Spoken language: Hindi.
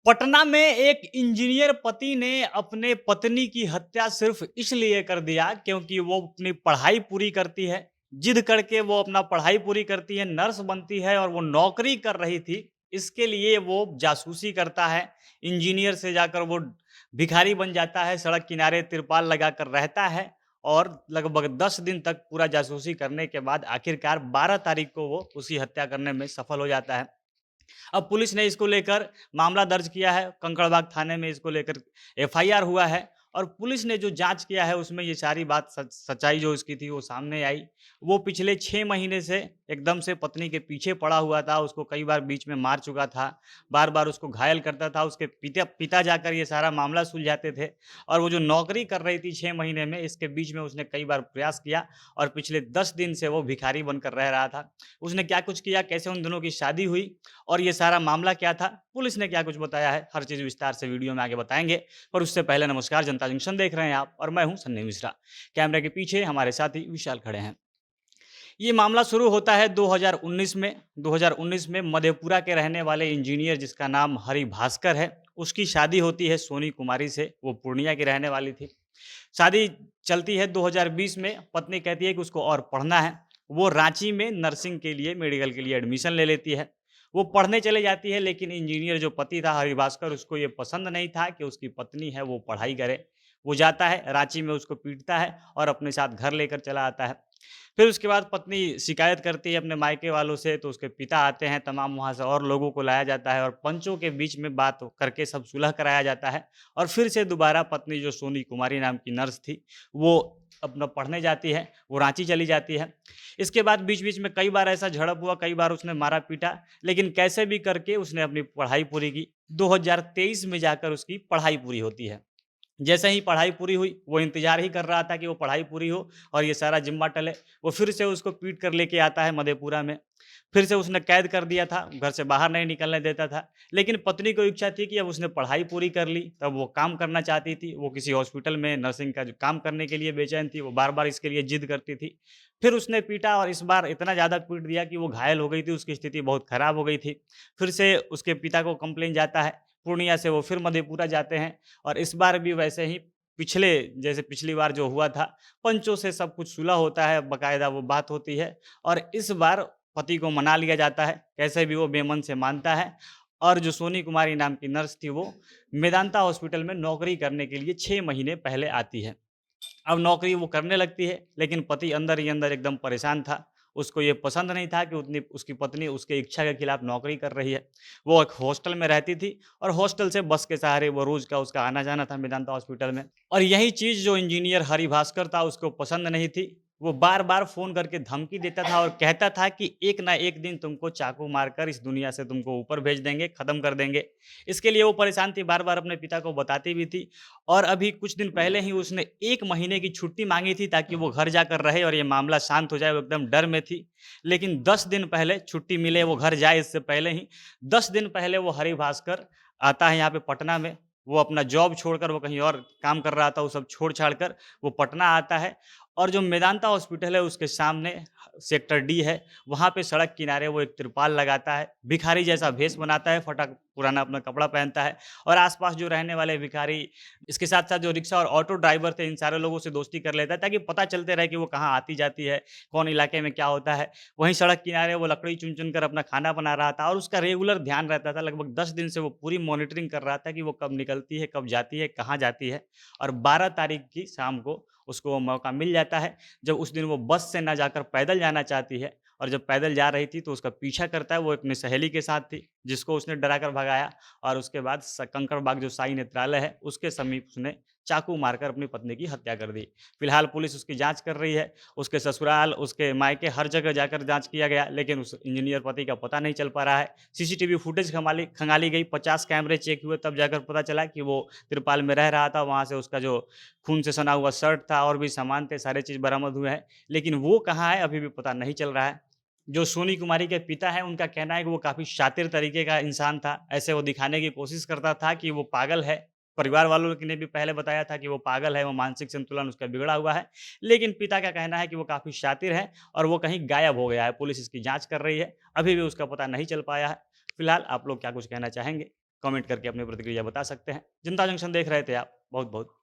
पटना में एक इंजीनियर पति ने अपने पत्नी की हत्या सिर्फ इसलिए कर दिया क्योंकि वो अपनी पढ़ाई पूरी करती है। जिद करके वो अपना पढ़ाई पूरी करती है, नर्स बनती है और वो नौकरी कर रही थी। इसके लिए वो जासूसी करता है। इंजीनियर से जाकर वो भिखारी बन जाता है, सड़क किनारे तिरपाल लगाकर रहता है और लगभग 10 दिन तक पूरा जासूसी करने के बाद आखिरकार 12 तारीख को वो उसकी हत्या करने में सफल हो जाता है। अब पुलिस ने इसको लेकर मामला दर्ज किया है, कंकड़बाग थाने में इसको लेकर एफआईआर हुआ है और पुलिस ने जो जाँच किया है उसमें ये सारी बात सच्चाई जो इसकी थी वो सामने आई। वो पिछले 6 महीने से एकदम से पत्नी के पीछे पड़ा हुआ था, उसको कई बार बीच में मार चुका था, बार-बार उसको घायल करता था, उसके पिता पिता जाकर ये सारा मामला सुलझाते थे और वो जो नौकरी कर रही थी 6 महीने में, इसके बीच में उसने कई बार प्रयास किया और पिछले 10 दिन से वो भिखारी बनकर रह रहा था। उसने क्या कुछ किया, कैसे उन दोनों की शादी हुई और ये सारा मामला क्या था, पुलिस ने क्या कुछ बताया है, हर चीज़ विस्तार से वीडियो में आगे बताएँगे। पर उससे पहले नमस्कार, जनता जंक्शन देख रहे हैं आप और मैं हूँ सन्नी मिश्रा। कैमरे के पीछे हमारे साथी विशाल खड़े हैं। ये मामला शुरू होता है 2019 में। 2019 में मधेपुरा के रहने वाले इंजीनियर जिसका नाम हरि भास्कर है, उसकी शादी होती है सोनी कुमारी से, वो पूर्णिया की रहने वाली थी। शादी चलती है 2020 में, पत्नी कहती है कि उसको और पढ़ना है। वो रांची में नर्सिंग के लिए, मेडिकल के लिए एडमिशन ले लेती है। वो पढ़ने चले जाती है लेकिन इंजीनियर जो पति था हरिभास्कर उसको ये पसंद नहीं था कि उसकी पत्नी है वो पढ़ाई करे। वो जाता है रांची में उसको पीटता है और अपने साथ घर लेकर चला आता है। फिर उसके बाद पत्नी शिकायत करती है अपने मायके वालों से तो उसके पिता आते हैं, तमाम वहाँ से और लोगों को लाया जाता है और पंचों के बीच में बात करके सब सुलह कराया जाता है और फिर से दोबारा पत्नी जो सोनी कुमारी नाम की नर्स थी, वो अपना पढ़ने जाती है, वो रांची चली जाती है। इसके बाद बीच-बीच में कई बार ऐसा झड़प हुआ, कई बार उसने मारा-पीटा, लेकिन कैसे भी करके उसने अपनी पढ़ाई पूरी की। 2023 में जाकर उसकी पढ़ाई पूरी होती है। जैसे ही पढ़ाई पूरी हुई, वो इंतज़ार ही कर रहा था कि वो पढ़ाई पूरी हो और ये सारा ज़िम्मा टले। वो फिर से उसको पीट कर लेके आता है मधेपुरा में। फिर से उसने कैद कर दिया था, घर से बाहर नहीं निकलने देता था। लेकिन पत्नी को इच्छा थी कि अब उसने पढ़ाई पूरी कर ली, तब वो काम करना चाहती थी। वो किसी हॉस्पिटल में नर्सिंग का जो काम करने के लिए बेचैन थी, वो बार-बार इसके लिए ज़िद करती थी। फिर उसने पीटा और इस बार इतना ज़्यादा पीट दिया कि वो घायल हो गई थी, उसकी स्थिति बहुत खराब हो गई थी। फिर से उसके पिता को कंप्लेन जाता है, पूर्णिया से वो फिर मधेपुरा जाते हैं और इस बार भी वैसे ही पिछले जैसे पिछली बार जो हुआ था, पंचों से सब कुछ सुलह होता है, बाकायदा वो बात होती है और इस बार पति को मना लिया जाता है, कैसे भी वो बेमन से मानता है और जो सोनी कुमारी नाम की नर्स थी, वो मेदांता हॉस्पिटल में नौकरी करने के लिए 6 महीने पहले आती है। अब नौकरी वो करने लगती है, लेकिन पति अंदर ही अंदर एकदम परेशान था। उसको ये पसंद नहीं था कि उतनी उसकी पत्नी उसके इच्छा के खिलाफ नौकरी कर रही है। वो एक हॉस्टल में रहती थी और हॉस्टल से बस के सहारे वो रोज़ का उसका आना-जाना था मेदांता हॉस्पिटल में। और यही चीज़ जो इंजीनियर हरि भास्कर था उसको पसंद नहीं थी। वो बार-बार फ़ोन करके धमकी देता था और कहता था कि एक ना एक दिन तुमको चाकू मारकर इस दुनिया से तुमको ऊपर भेज देंगे, ख़त्म कर देंगे। इसके लिए वो परेशान थी, बार-बार अपने पिता को बताती भी थी और अभी कुछ दिन पहले ही उसने 1 महीने की छुट्टी माँगी थी ताकि वो घर जाकर रहे और ये मामला शांत हो जाए, वो एकदम डर में थी। लेकिन 10 दिन पहले छुट्टी मिले, वो घर जाए इससे पहले ही 10 दिन पहले वो हरि भास्कर आता है यहाँ पे पटना में। वो अपना जॉब छोड़कर वो कहीं और काम कर रहा था, वो सब छोड़-छाड़ कर वो पटना आता है और जो मेदांता हॉस्पिटल है उसके सामने सेक्टर डी है, वहाँ पे सड़क किनारे वो एक त्रिपाल लगाता है, भिखारी जैसा भेष बनाता है, फटा पुराना अपना कपड़ा पहनता है और आस-पास जो रहने वाले भिखारी, इसके साथ-साथ जो रिक्शा और ऑटो ड्राइवर थे, इन सारे लोगों से दोस्ती कर लेता है ताकि पता चलते रहे कि वो कहाँ आती-जाती है, कौन इलाके में क्या होता है। वहीं सड़क किनारे वो लकड़ी चुन-चुन कर अपना खाना बना रहा था और उसका रेगुलर ध्यान रहता था, लगभग 10 दिन से वो पूरी मॉनिटरिंग कर रहा था कि वो कब निकलती है, कब जाती है, कहाँ जाती है और 12 तारीख की शाम को उसको वो मौका मिल जाता है, जब उस दिन वो बस से ना जाकर पैदल जाना चाहती है और जब पैदल जा रही थी तो उसका पीछा करता है, वो अपनी सहेली के साथ थी, जिसको उसने डराकर भगाया और उसके बाद कंकड़बाग जो साई नेत्रालय है, उसके समीप उसने चाकू मारकर अपनी पत्नी की हत्या कर दी। फिलहाल पुलिस उसकी जाँच कर रही है, उसके ससुराल, उसके मायके हर जगह जाकर जाँच किया गया, लेकिन उस इंजीनियर पति का पता नहीं चल पा रहा है। सीसीटीवी फुटेज खंगाली गई, 50 कैमरे चेक हुए, तब जाकर पता चला कि वो तिरपाल में रह रहा था, वहाँ से उसका जो खून से सना हुआ शर्ट था और भी सामान थे, सारे चीज़ बरामद हुए हैं। लेकिन वो कहाँ है, अभी भी पता नहीं चल रहा है। जो सोनी कुमारी के पिता हैं, उनका कहना है कि वो काफ़ी शातिर तरीके का इंसान था। ऐसे वो दिखाने की कोशिश करता था कि वो पागल है। परिवार वालों ने भी पहले बताया था कि वो पागल है, वो मानसिक संतुलन उसका बिगड़ा हुआ है। लेकिन पिता का कहना है कि वो काफ़ी शातिर है और वो कहीं गायब हो गया है। पुलिस इसकी जाँच कर रही है। अभी भी उसका पता नहीं चल पाया है। फिलहाल आप लोग क्या कुछ कहना चाहेंगे? कमेंट करके अपनी प्रतिक्रिया बता सकते हैं। जनता जंक्शन देख रहे थे आप, बहुत-बहुत